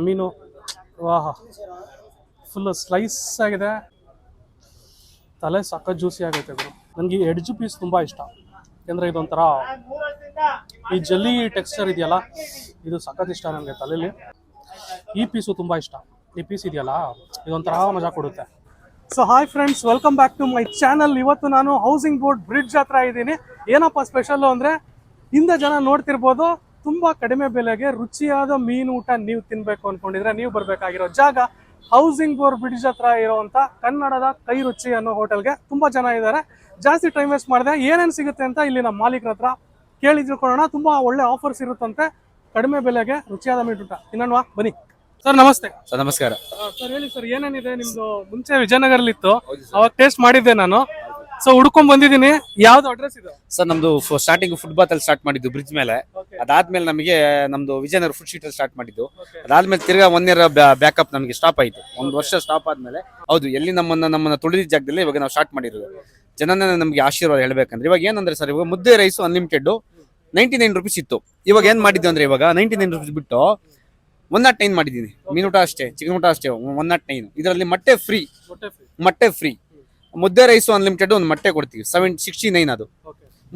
ಮೀನು ವಾಹ full slice ಆಗಿದೆ. ತಲೆ ಸಖತ್ ಜ್ಯೂಸಿ ಆಗೈತೆ ಗುರು. ನನಗೆ ಈ ಎಡ್ಜು ಪೀಸ್ ತುಂಬ ಇಷ್ಟ. ಯಾಕೆಂದರೆ ಇದೊಂಥರ ಈ ಜಲ್ಲಿ ಟೆಕ್ಸ್ಚರ್ ಇದೆಯಲ್ಲ, ಇದು ಸಖತ್ ಇಷ್ಟ ನನಗೆ ತಲೆಯಲ್ಲಿ. ಈ ಪೀಸು ತುಂಬ ಇಷ್ಟ. ಈ ಪೀಸ್ ಇದೆಯಲ್ಲ, ಇದೊಂಥರ ಮಜಾ ಕೊಡುತ್ತೆ. So hi friends, welcome back to my channel. ಇವತ್ತು ನಾನು ಹೌಸಿಂಗ್ ಬೋರ್ಡ್ ಬ್ರಿಡ್ಜ್ ಹತ್ರ ಇದ್ದೀನಿ. ಏನಪ್ಪ ಸ್ಪೆಷಲ್ಲು ಅಂದರೆ, ಹಿಂದೆ ಜನ ನೋಡ್ತಿರ್ಬೋದು, ತುಂಬ ಕಡಿಮೆ ಬೆಲೆಗೆ ರುಚಿಯಾದ ಮೀನು ಊಟ ನೀವು ತಿನ್ನಬೇಕು ಅಂದ್ಕೊಂಡಿದ್ರೆ ನೀವು ಬರಬೇಕಾಗಿರೋ ಜಾಗ ಹೌಸಿಂಗ್ ಬೋರ್ಡ್ ಬ್ರಿಡ್ಜ್ ಹತ್ರ ಇರೋವಂಥ ಕನ್ನಡದ ಕೈ ರುಚಿ ಅನ್ನೋ ಹೋಟೆಲ್ಗೆ. ತುಂಬ ಜನ ಇದ್ದಾರೆ. ಜಾಸ್ತಿ ಟೈಮ್ ವೇಸ್ಟ್ ಮಾಡಿದೆ. ಏನೇನು ಸಿಗುತ್ತೆ ಅಂತ ಇಲ್ಲಿ ನಮ್ಮ ಮಾಲೀಕರ ಹತ್ರ ಕೇಳಿ ತಿಳ್ಕೊಳ್ಳೋಣ. ತುಂಬ ಒಳ್ಳೆ ಆಫರ್ಸ್ ಇರುತ್ತಂತೆ, ಕಡಿಮೆ ಬೆಲೆಗೆ ರುಚಿಯಾದ ಮೀನು ಊಟ ತಿನ್ನೋಣ ಬನ್ನಿ. ಸರ್ ನಮಸ್ತೆ. ಸರ್ ನಮಸ್ಕಾರ. ಸರ್ ಹೇಳಿ ಸರ್, ಏನೇನಿದೆ ನಿಮ್ದು? ಮುಂಚೆ ವಿಜಯನಗರಲ್ಲಿ ಇತ್ತು, ಅವಾಗ ಟೇಸ್ಟ್ ಮಾಡಿದ್ದೆ ನಾನು. ಸೊ ಹುಡ್ಕೊಂಡ್ ಬಂದಿದ್ದೀನಿ. ಯಾವ್ದು ಅಡ್ರೆಸ್ ಇದು? ಸರ್ ನಮ್ದು ಸ್ಟಾರ್ಟಿಂಗ್ ಫುಟ್ಬಾತ್ ಅಲ್ಲಿ ಸ್ಟಾರ್ಟ್ ಮಾಡಿದ್ದು ಬ್ರಿಡ್ಜ್ ಮೇಲೆ. ಅದಾದ್ಮೇಲೆ ನಮಗೆ ನಮ್ದು ವಿಜಯನಗರ ಫುಡ್ ಸ್ಟ್ರೀಟ್ ಅಲ್ಲಿ ಸ್ಟಾರ್ಟ್ ಮಾಡಿದ್ದು. ಅದಾದ್ಮೇಲೆ ತಿರ್ಗಾ 1 ಇಯರ್ ಬ್ಯಾಕಪ್ ನಮಗೆ ಸ್ಟಾಪ್ ಆಯ್ತು. 1 ವರ್ಷ ಸ್ಟಾಪ್ ಆದ್ಮೇಲೆ ಹೌದು ಎಲ್ಲಿ ನಮ್ಮನ್ನ ತುಳಿದ ಜಾಗದಲ್ಲಿ ಇವಾಗ ನಾವು ಸ್ಟಾರ್ಟ್ ಮಾಡಿರೋದು. ಜನನೇ ನಮಗೆ ಆಶೀರ್ವಾದ ಹೇಳ್ಬೇಕಂದ್ರೆ, ಇವಾಗ ಏನಂದ್ರೆ ಸರ್, ಇವಾಗ ಮುದ್ದೆ ರೈಸ್ ಅನ್ಲಿಮಿಟೆಡ್ 99 ರುಪೀಸ್ ಇತ್ತು. ಇವಾಗ ಏನ್ ಮಾಡಿದ್ದು ಅಂದ್ರೆ, ಇವಾಗ 99 ರುಪೀಸ್ ಬಿಟ್ಟು 109 ಮಾಡಿದ್ದೀನಿ. ಮೀನು ಊಟ ಅಷ್ಟೇ, ಚಿಕನ್ ಊಟ ಅಷ್ಟೇ, 109. ಇದರಲ್ಲಿ ಮೊಟ್ಟೆ ಫ್ರೀ. ಮುದ್ದೆ ರೈಸು ಅನ್ಲಿಮಿಟೆಡ್ ಒಂದು ಮೊಟ್ಟೆ ಕೊಡ್ತೀವಿ, 69 ಅದು.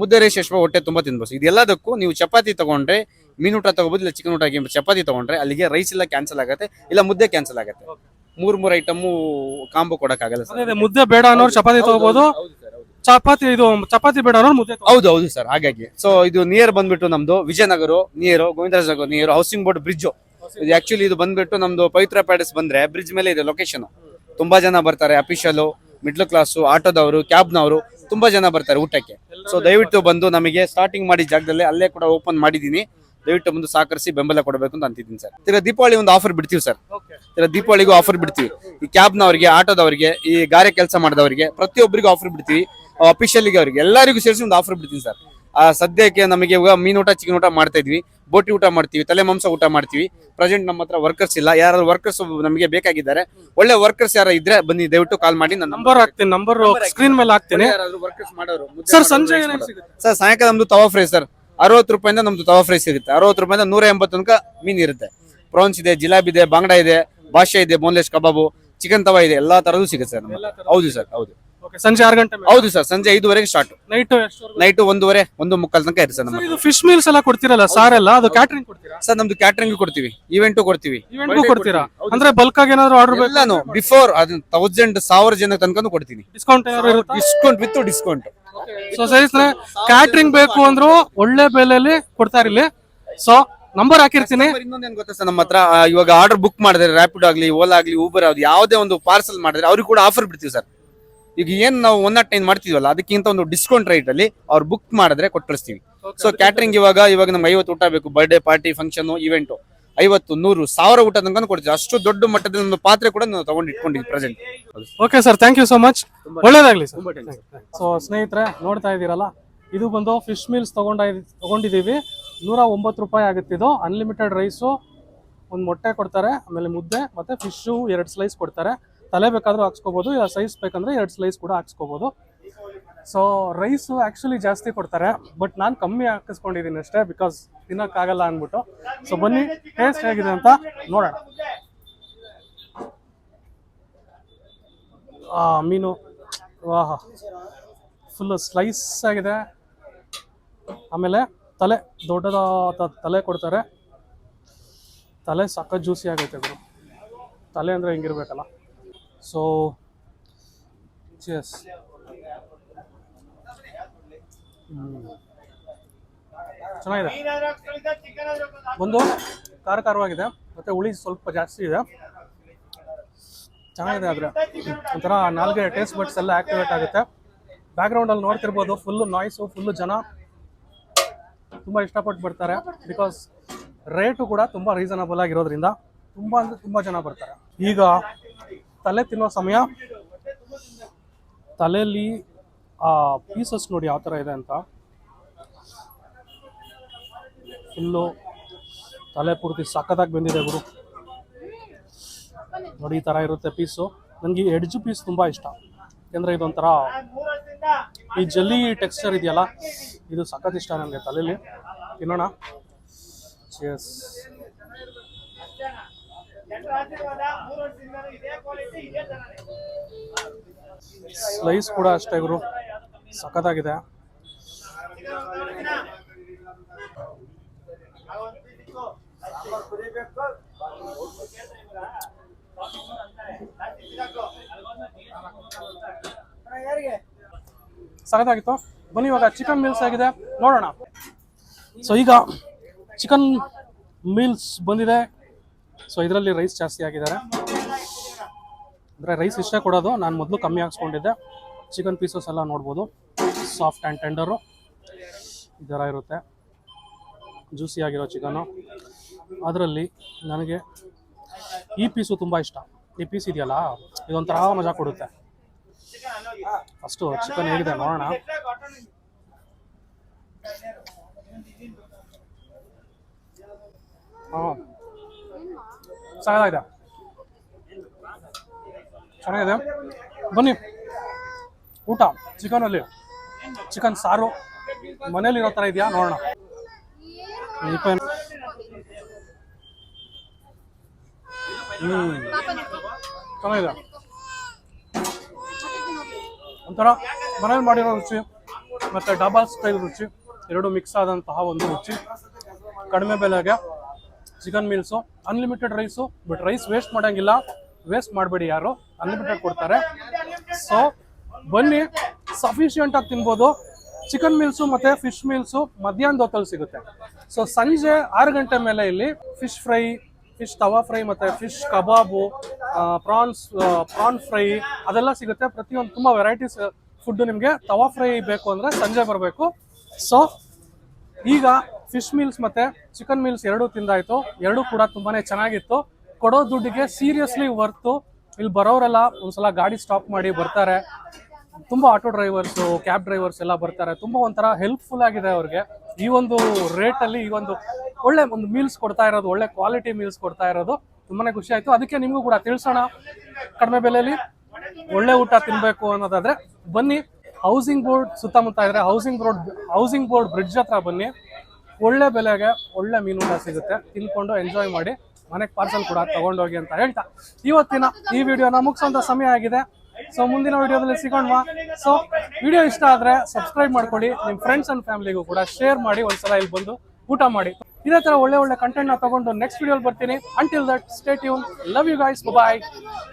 ಮುದ್ದೆ ರೈಸ್ ಎಷ್ಟು ಹೊಟ್ಟೆ ತುಂಬ ತಿನ್ಬೋದು. ಇದೆಲ್ಲದಕ್ಕೂ ನೀವು ಚಪಾತಿ ತಗೊಂಡ್ರೆ, ಮೀನು ಊಟ ತಗೋಬಹುದು, ಇಲ್ಲ ಚಿಕನ್ ಊಟ ಚಪಾತಿ ತಗೊಂಡ್ರೆ ಅಲ್ಲಿಗೆ ರೈಸ್ ಇಲ್ಲ ಕ್ಯಾನ್ಸಲ್ ಆಗುತ್ತೆ, ಇಲ್ಲ ಮುದ್ದೆ ಕ್ಯಾನ್ಸಲ್ ಆಗುತ್ತೆ. 3 ಐಟಮ್ ಕಾಂಬೋ ಕೊಡಕ್ಕಾಗಲ್ಲ ಸರ್. ಮುದ್ದೆ ಬೇಡ ಅನ್ನೋರು ಚಪಾತಿ ತಗೋಬಹುದು, ಚಪಾತಿ ಬೇಡ ಅನ್ನೋರು ಮುದ್ದೆ. ಹೌದು ಸರ್. ಹಾಗಾಗಿ ಸೊ ಇದು ನಿಯರ್ ಬಂದ್ಬಿಟ್ಟು ನಮ್ದು ವಿಜಯನಗರ ನಿಯರ್ ಗೋವಿಂದರಾಜ ನಗರ ನಿಯರ್ ಹೌಸಿಂಗ್ ಬೋರ್ಡ್ ಬ್ರಿಡ್ಜ್. ಇದು ಆಕ್ಚುಲಿ ಇದು ಬಂದ್ಬಿಟ್ಟು ನಮ್ದು ಪವಿತ್ರ ಪ್ಯಾಲೇಸ್ ಬಂದ್ರೆ ಬ್ರಿಡ್ಜ್ ಮೇಲೆ ಇದೆ ಲೊಕೇಶನ್. ತುಂಬಾ ಜನ ಬರ್ತಾರೆ, ಅಫಿಷಿಯಲ್, ಮಿಡ್ಲ್ ಕ್ಲಾಸ್, ಆಟೋದವರು, ಕ್ಯಾಬ್ನವರು ತುಂಬಾ ಜನ ಬರ್ತಾರೆ ಊಟಕ್ಕೆ. ಸೊ ದಯವಿಟ್ಟು ಬಂದು, ನಮಗೆ ಸ್ಟಾರ್ಟಿಂಗ್ ಮಾಡಿ ಜಾಗದಲ್ಲಿ ಅಲ್ಲೇ ಕೂಡ ಓಪನ್ ಮಾಡಿದೀನಿ, ದಯವಿಟ್ಟು ಬಂದು ಸಹಕರಿಸಿ ಬೆಂಬಲ ಕೊಡಬೇಕು ಅಂತ ಅಂತಿದ್ದೀನಿ ಸರ್. ತಿರ್ಗಾ ದೀಪಾವಳಿ ಒಂದು ಆಫರ್ ಬಿಡ್ತೀವಿ ಸರ್. ದೀಪಾವಳಿಗೂ ಆಫರ್ ಬಿಡ್ತೀವಿ. ಈ ಕ್ಯಾಬ್ನವರಿಗೆ, ಆಟೋದವರಿಗೆ, ಈ ಗಾರೆ ಕೆಲಸ ಮಾಡಿದವರಿಗೆ ಪ್ರತಿಯೊಬ್ಬರಿಗೂ ಆಫರ್ ಬಿಡ್ತೀವಿ. ಅಫಿಷಿಯಲ್ಗೆ ಅವರಿಗೆ ಎಲ್ಲರಿಗೂ ಸೇರಿಸಿ ಒಂದು ಆಫರ್ ಬಿಡ್ತೀನಿ ಸರ್. ಸದ್ಯಕ್ಕೆ ನಮಗೆ ಇವಾಗ ಮೀನು ಊಟ, ಚಿಕನ್ ಊಟ ಮಾಡ್ತಾ ಇದ್ವಿ, ಬೋಟಿ ಊಟ ಮಾಡ್ತೀವಿ, ತಲೆ ಮಾಂಸ ಊಟ ಮಾಡ್ತೀವಿ. ಪ್ರೆಸೆಂಟ್ ನಮ್ಮ ಹತ್ರ ವರ್ಕರ್ಸ್ ಇಲ್ಲ. ಯಾರು ವರ್ಕರ್ಸ್ ನಮಗೆ ಬೇಕಾಗಿದ್ದಾರೆ, ಒಳ್ಳೆ ವರ್ಕರ್ಸ್ ಯಾರು ಇದ್ರೆ ಬನ್ನಿ, ದಯವಿಟ್ಟು ಕಾಲ್ ಮಾಡಿ. ನಾನು ನಂಬರ್ ಹಾಕ್ತೀನಿ, ನಂಬರ್ ಸ್ಕ್ರೀನ್ ಮೇಲೆ ಹಾಕ್ತೀನಿ. ವರ್ಕರ್ಸ್ ಮಾಡೋರು ಸರ್ ಸಂಜೆ ಸರ್ ಸಾಯಂಕಾಲ ನಮ್ದು ತವಾ ಫ್ರೈ ಸರ್, 60 ರೂಪಾಯಿಂದ ನಮ್ದು ತವಾ ಫ್ರೈ ಸಿಗುತ್ತೆ. 60 ರೂಪಾಯಿಂದ 180 ತನಕ ಮೀನು ಇರುತ್ತೆ. ಪ್ರಾನ್ಸ್ ಇದೆ, ಜಿಲಾಬಿ ಇದೆ, ಬಾಂಗಡಾ ಇದೆ, ಭಾಷೆ ಇದೆ, ಬೋನ್ಲೆಸ್ ಕಬಾಬು, ಚಿಕನ್ ತವಾ ಇದೆ, ಎಲ್ಲಾ ತರದ್ದು ಸಿಗುತ್ತೆ ಸರ್. ಹೌದು ಸರ್, ಹೌದು. ಸಂಜೆ 6 ಗಂಟೆ? ಹೌದು ಸರ್, ಸಂಜೆ 5ವರೆಗೆ ಸ್ಟಾರ್ಟ್. ನೈಟ್ 1:30, 1:45 ತನಕ ಇರುತ್ತೆ ಸರ್. ನಮ್ಮ ಫಿಶ್ ಮೀಲ್ಸ್ ಎಲ್ಲ ಕೊಡ್ತೀರಲ್ಲ ಸಾರೆಲ್ಲ, ಅದು ಕ್ಯಾಟರಿಂಗ್ ಕೊಡ್ತೀರಾ ಸರ್? ನಮ್ದು ಕ್ಯಾಟರಿಂಗ್ ಕೊಡ್ತೀವಿ, ಇವೆಂಟು ಕೊಡ್ತೀವಿ. ಕೊಡ್ತೀರಾ ಅಂದ್ರೆ ಬಲ್ಕ್ ಆಗಿ ಏನಾದ್ರು ಆರ್ಡರ್? ಎಲ್ಲಾನು ಬಿಫೋರ್ 1000 ಜನ ತನಕ ಕೊಡ್ತೀನಿ. Discount with discount. ಸೊ ಸರಿ, ಕ್ಯಾಟರಿಂಗ್ ಬೇಕು ಅಂದ್ರು ಒಳ್ಳೆ ಬೆಲೆಯಲ್ಲಿ ಕೊಡ್ತಾರೆ ಇಲ್ಲಿ. ಸೊ ನಂಬರ್ ಹಾಕಿರ್ತೀನಿ. ಇನ್ನೊಂದೇನ್ ಗೊತ್ತಾ ಸರ್, ನಮ್ಮ ಹತ್ರ ಇವಾಗ ಆರ್ಡರ್ ಬುಕ್ ಮಾಡಿದ್ರೆ, ರ್ಯಾಪಿಡ್ ಆಗ್ಲಿ, ಓಲಾ ಆಗ್ಲಿ, ಊಬರ್ ಆಗ್ಲಿ, ಯಾವುದೇ ಒಂದು ಪಾರ್ಸಲ್ ಮಾಡಿದ್ರೆ ಅವ್ರಿಗೆ ಕೂಡ ಆಫರ್ ಬಿಡ್ತೀವಿ ಸರ್. ಈಗ ಏನ್ ನಾವು 109 ಮಾಡ್ತೀವಲ್ಲ, ಅದಕ್ಕಿಂತ ಒಂದು ಡಿಸ್ಕೌಂಟ್ ರೇಟ್ ಅಲ್ಲಿ ಅವ್ರು ಬುಕ್ ಮಾಡಿದ್ರೆ ಕೊಟ್ಟು ಕಳಿಸ್ತೀವಿ. ಸೊ ಕ್ಯಾಟರಿಂಗ್ ಇವಾಗ ನಮ್ಗೆ 50 ಊಟ ಬೇಕು, ಬರ್ಡೇ ಪಾರ್ಟಿ, ಫಂಕ್ಷನ್, ಇವೆಂಟ್, 50, 100, 1000 ಊಟ ತನಕ ಕೊಡ್ತೀವಿ. ಅಷ್ಟು ದೊಡ್ಡ ಮಟ್ಟದ ಒಂದು ಪಾತ್ರೆ ಕೂಡ ನಾವು ತಗೊಂಡು ಇಟ್ಕೊಂಡಿದ್ವಿ present. Okay sir, thank you so much. ಒಳ್ಳೇದಾಗ್ಲಿ ಸರ್. ಸೊ ಸ್ನೇಹಿತರೆ, ನೋಡ್ತಾ ಇದ್ದೀರಲ್ಲ, ಇದು ಬಂದು ಫಿಶ್ ಮೀಲ್ಸ್ ತಗೊಂಡಿದ್ದೀವಿ. 109 ರೂಪಾಯಿ ಆಗುತ್ತೆ. ಇದು ಅನ್ಲಿಮಿಟೆಡ್ ರೈಸು, ಒಂದು ಮೊಟ್ಟೆ ಕೊಡ್ತಾರೆ, ಆಮೇಲೆ ಮುದ್ದೆ ಮತ್ತೆ ಫಿಶು 2 ಸ್ಲೈಸ್ ಕೊಡ್ತಾರೆ. ತಲೆ ಬೇಕಾದ್ರೂ ಹಾಕ್ಸ್ಕೋಬಹುದು, ಇಲ್ಲ ಸೈಜ್ ಬೇಕಂದ್ರೆ 2 ಸ್ಲೈಸ್ ಕೂಡ ಹಾಕ್ಸ್ಕೋಬಹುದು. ಸೊ ರೈಸು ಆ್ಯಕ್ಚುಲಿ ಜಾಸ್ತಿ ಕೊಡ್ತಾರೆ, ಬಟ್ ನಾನು ಕಮ್ಮಿ ಹಾಕಿಸ್ಕೊಂಡಿದ್ದೀನಿ ಅಷ್ಟೇ, ಬಿಕಾಸ್ ತಿನ್ನೋಕ್ಕಾಗಲ್ಲ ಅಂದ್ಬಿಟ್ಟು. ಸೊ ಬನ್ನಿ, ಟೇಸ್ಟ್ ಹೇಗಿದೆ ಅಂತ ನೋಡೋಣ. ಮೀನು ವಾಹ ಫುಲ್ಲು ಸ್ಲೈಸ್ ಆಗಿದೆ. ಆಮೇಲೆ ತಲೆ, ದೊಡ್ಡದಾದ ತಲೆ ಕೊಡ್ತಾರೆ. ತಲೆ ಸಖತ್ ಜ್ಯೂಸಿ ಆಗೈತೆ ಗುರು. ತಲೆ ಅಂದರೆ ಹಿಂಗಿರ್ಬೇಕಲ್ಲ. So cheers. ಚೆನ್ನಾಗಿದೆ. ಒಂದು ಖಾರವಾಗಿದೆ, ಮತ್ತೆ ಹುಳಿ ಸ್ವಲ್ಪ ಜಾಸ್ತಿ ಇದೆ. ಚೆನ್ನಾಗಿದೆ. ಆದರೆ ಒಂಥರ ನಾಲ್ಗೆ ಟೇಸ್ಟ್ ಬಡ್ಸ್ ಎಲ್ಲ ಆಕ್ಟಿವೇಟ್ ಆಗುತ್ತೆ. ಬ್ಯಾಕ್ಗ್ರೌಂಡಲ್ಲಿ ನೋಡ್ತಿರ್ಬೋದು, ಫುಲ್ಲು ನಾಯ್ಸು, ಫುಲ್ಲು ಜನ ತುಂಬ ಇಷ್ಟಪಟ್ಟು ಬರ್ತಾರೆ. ಬಿಕಾಸ್ ರೇಟು ಕೂಡ ತುಂಬ ರೀಸನಬಲ್ ಆಗಿರೋದ್ರಿಂದ ತುಂಬ ಅಂದರೆ ತುಂಬ ಜನ ಬರ್ತಾರೆ. ಈಗ ತಲೆ ತಿನ್ನೋ ಸಮಯ. ತಲೆಯಲ್ಲಿ ಪೀಸಸ್ ನೋಡಿ ಯಾವ ಥರ ಇದೆ ಅಂತ. ಫುಲ್ಲು ತಲೆ ಪೂರ್ತಿ ಸಖತ್ತಾಗಿ ಬೆಂದಿದೆ ಗುರು. ನೋಡಿ ಈ ಥರ ಇರುತ್ತೆ ಪೀಸು. ನನಗೆ ಎಡ್ಜು ಪೀಸ್ ತುಂಬ ಇಷ್ಟ, ಯಾಕೆಂದರೆ ಇದೊಂಥರ ಈ ಜಲ್ಲಿ ಟೆಕ್ಸ್ಚರ್ ಇದೆಯಲ್ಲ, ಇದು ಸಖತ್ ಇಷ್ಟ ನನಗೆ ತಲೆಯಲ್ಲಿ. ತಿನ್ನೋಣ. ಚಿಯರ್ಸ್. ಸ್ಲೈಸ್ ಕೂಡ ಅಷ್ಟೇ ಗುರು, ಸಖತ್ತಾಗಿದೆ. ಸಖತ್ತಾಗಿತ್ತು. ಬನ್ನಿ ಇವಾಗ ಚಿಕನ್ ಮೀಲ್ಸ್ ಆಗಿದೆ, ನೋಡೋಣ. ಸೊ ಈಗ ಚಿಕನ್ ಮೀಲ್ಸ್ ಬಂದಿದೆ. ಸೊ ಇದರಲ್ಲಿ ರೈಸ್ ಜಾಸ್ತಿ ಆಗಿದ್ದಾರೆ, ಅಂದರೆ ರೈಸ್ ಇಷ್ಟೇ ಕೊಡೋದು. ನಾನು ಮೊದಲು ಕಮ್ಮಿ ಹಾಕ್ಸ್ಕೊಂಡಿದ್ದೆ. ಚಿಕನ್ ಪೀಸಸ್ ಎಲ್ಲ ನೋಡ್ಬೋದು, ಸಾಫ್ಟ್ ಆ್ಯಂಡ್ ಟೆಂಡರು ಈ ಥರ ಇರುತ್ತೆ, ಜ್ಯೂಸಿ ಆಗಿರೋ ಚಿಕನ್ನು. ಅದರಲ್ಲಿ ನನಗೆ ಈ ಪೀಸು ತುಂಬ ಇಷ್ಟ. ಈ ಪೀಸ್ ಇದೆಯಲ್ಲ, ಇದೊಂಥರ ಮಜಾ ಕೊಡುತ್ತೆ. ಫಸ್ಟು ಚಿಕನ್ ಹೇಗಿದೆ ನೋಡೋಣ. ಹಾಂ, ಚೆನ್ನಾಗಿದೆ, ಚೆನ್ನಾಗಿದೆ. ಬನ್ನಿ ಊಟ. ಚಿಕನಲ್ಲಿ ಚಿಕನ್ ಸಾರು ಮನೇಲಿರೋ ಥರ ಇದೆಯಾ ನೋಡೋಣ. ಚೆನ್ನಾಗಿದೆ, ಒಂಥರ ಮನೇಲಿ ಮಾಡಿರೋ ರುಚಿ ಮತ್ತು ಡಬಲ್ ಸ್ಟೈಲ್ ರುಚಿ ಎರಡು ಮಿಕ್ಸ್ ಆದಂತಹ ಒಂದು ರುಚಿ. ಕಡಿಮೆ ಬೆಲೆಗೆ chicken meals, unlimited rice. But rice waste ಮಾಡೋಂಗಿಲ್ಲ, ವೇಸ್ಟ್ ಮಾಡಬೇಡಿ ಯಾರು, ಅನ್ಲಿಮಿಟೆಡ್ ಕೊಡ್ತಾರೆ. ಸೊ ಬನ್ನಿ, ಸಫಿಷಿಯೆಂಟಾಗಿ ತಿನ್ಬೋದು. ಚಿಕನ್ ಮೀಲ್ಸು ಮತ್ತು ಫಿಶ್ ಮೀಲ್ಸು ಮಧ್ಯಾಹ್ನದ ಹೊತ್ತಲ್ಲಿ ಸಿಗುತ್ತೆ. ಸೊ ಸಂಜೆ 6 ಗಂಟೆ ಮೇಲೆ ಇಲ್ಲಿ fish fry, fish tawa fry ಮತ್ತು ಫಿಶ್ ಕಬಾಬು, ಪ್ರಾನ್ ಫ್ರೈ ಅದೆಲ್ಲ ಸಿಗುತ್ತೆ. ಪ್ರತಿಯೊಂದು ತುಂಬ ವೆರೈಟೀಸ್ ಫುಡ್ಡು. ನಿಮಗೆ ತವಾ ಫ್ರೈ ಬೇಕು ಅಂದರೆ ಸಂಜೆ ಬರಬೇಕು. ಸೊ ಈಗ ಫಿಶ್ ಮೀಲ್ಸ್ ಮತ್ತು ಚಿಕನ್ ಮೀಲ್ಸ್ ಎರಡೂ ತಿಂದಾಯಿತು. ಎರಡೂ ಕೂಡ ತುಂಬಾ ಚೆನ್ನಾಗಿತ್ತು. ಕೊಡೋ ದುಡ್ಡಿಗೆ ಸೀರಿಯಸ್ಲಿ ವರ್ತು. ಇಲ್ಲಿ ಬರೋರೆಲ್ಲ ಒಂದ್ಸಲ ಗಾಡಿ ಸ್ಟಾಪ್ ಮಾಡಿ ಬರ್ತಾರೆ. ತುಂಬ ಆಟೋ ಡ್ರೈವರ್ಸು, ಕ್ಯಾಬ್ ಡ್ರೈವರ್ಸ್ ಎಲ್ಲ ಬರ್ತಾರೆ. ತುಂಬ ಒಂಥರ ಹೆಲ್ಪ್ಫುಲ್ ಆಗಿದೆ ಅವ್ರಿಗೆ. ಈ ಒಂದು ರೇಟಲ್ಲಿ ಈ ಒಂದು ಒಳ್ಳೆ ಒಂದು ಮೀಲ್ಸ್ ಕೊಡ್ತಾ ಇರೋದು, ಒಳ್ಳೆ ಕ್ವಾಲಿಟಿ ಮೀಲ್ಸ್ ಕೊಡ್ತಾ ಇರೋದು ತುಂಬಾ ಖುಷಿ ಆಯಿತು. ಅದಕ್ಕೆ ನಿಮಗೂ ಕೂಡ ತಿಳಿಸೋಣ, ಕಡಿಮೆ ಬೆಲೆಯಲ್ಲಿ ಒಳ್ಳೆ ಊಟ ತಿನ್ನಬೇಕು ಅನ್ನೋದಾದರೆ ಬನ್ನಿ. ಹೌಸಿಂಗ್ ಬೋರ್ಡ್ ಸುತ್ತಮುತ್ತ ಇದ್ರೆ ಹೌಸಿಂಗ್ ಬೋರ್ಡ್ ಬ್ರಿಡ್ಜ್ ಹತ್ರ ಬನ್ನಿ. ಒಳ್ಳೆ ಬೆಲೆಗೆ ಒಳ್ಳೆ ಮೀನು ಊಟ ಸಿಗುತ್ತೆ. ತಿನ್ಕೊಂಡು ಎಂಜಾಯ್ ಮಾಡಿ ಮನೆಗೆ ಪಾರ್ಸಲ್ ಕೂಡ ತಗೊಂಡೋಗಿ ಅಂತ ಹೇಳ್ತಾ ಇವತ್ತಿನ ಈ ವಿಡಿಯೋನ ಮುಗಿಸೋಂಥ ಸಮಯ ಆಗಿದೆ. ಸೊ ಮುಂದಿನ ವಿಡಿಯೋದಲ್ಲಿ ಸಿಗೋಣ. ಸೊ ವಿಡಿಯೋ ಇಷ್ಟ ಆದರೆ ಸಬ್ಸ್ಕ್ರೈಬ್ ಮಾಡ್ಕೊಳ್ಳಿ. ನಿಮ್ಮ ಫ್ರೆಂಡ್ಸ್ ಅಂಡ್ ಫ್ಯಾಮಿಲಿಗೂ ಕೂಡ ಶೇರ್ ಮಾಡಿ. ಒಂದ್ಸಲ ಇಲ್ಲಿ ಬಂದು ಊಟ ಮಾಡಿ. ಇದೇ ಥರ ಒಳ್ಳೆ ಒಳ್ಳೆ ಕಂಟೆಂಟ್ನ ತಗೊಂಡು ನೆಕ್ಸ್ಟ್ ವಿಡಿಯೋಲಿ ಬರ್ತೀನಿ. Until that stay tuned. Love you guys, bye.